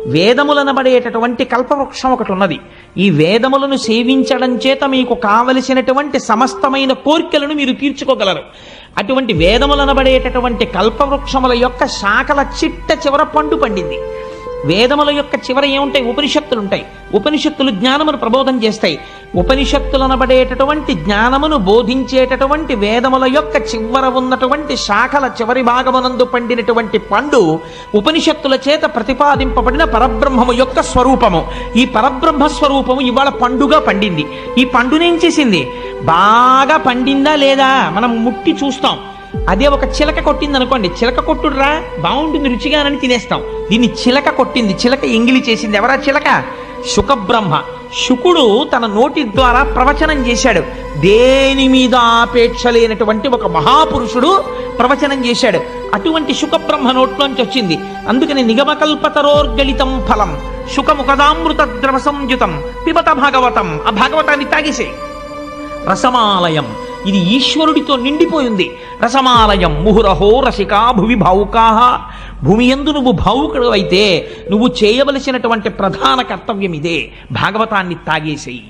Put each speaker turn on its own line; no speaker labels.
వేదములనబడేటటువంటి కల్పవృక్షం ఒకటి ఉన్నది. ఈ వేదములను సేవించడం చేత మీకు కావలసినటువంటి సమస్తమైన కోరికలను మీరు తీర్చుకోగలరు. అటువంటి వేదములనబడేటటువంటి కల్పవృక్షముల యొక్క శాఖల చిట్ట చివర పండు పండింది. వేదముల యొక్క చివర ఏముంటాయి? ఉపనిషత్తులు ఉంటాయి. ఉపనిషత్తులు జ్ఞానమును ప్రబోధం చేస్తాయి. ఉపనిషత్తులనబడేటటువంటి జ్ఞానమును బోధించేటటువంటి వేదముల యొక్క చివర ఉన్నటువంటి శాఖల చివరి భాగమునందు పండినటువంటి పండు ఉపనిషత్తుల చేత ప్రతిపాదింపబడిన పరబ్రహ్మము యొక్క స్వరూపము. ఈ పరబ్రహ్మ స్వరూపము ఇవాళ పండుగా పండింది. ఈ పండునేం చేసింది? బాగా పండిందా లేదా మనం ముట్టి చూస్తాం. అదే ఒక చిలక కొట్టింది అనుకోండి, చిలక కొట్టుడురా బాగుంటుంది రుచిగానని తినేస్తాం. దీన్ని చిలక కొట్టింది, చిలక ఎంగిలి చేసింది. ఎవరా చిలక? శుకబ్రహ్మ. శుకుడు తన నోటి ద్వారా ప్రవచనం చేశాడు. దేని మీద ఆపేక్ష లేనటువంటి ఒక మహాపురుషుడు ప్రవచనం చేశాడు. అటువంటి శుకబ్రహ్మ నోట్లోంచి వచ్చింది. అందుకని నిగమకల్పతరోర్గళితం ఫలం శుకముఖదామృత ద్రవ సంయుతం పిబత భాగవతం. ఆ భాగవతాన్ని తాగేసే. రసమాలయం, ఇది ఈశ్వరుడితో నిండిపోయింది. రసమాలయం ముహురహో రసికా భువి భావుకాహ. భూమి యందు నువ్వు భావుకుడు అయితే నువ్వు చేయవలసినటువంటి ప్రధాన కర్తవ్యం ఇదే. భాగవతాన్ని తాగేసేయి.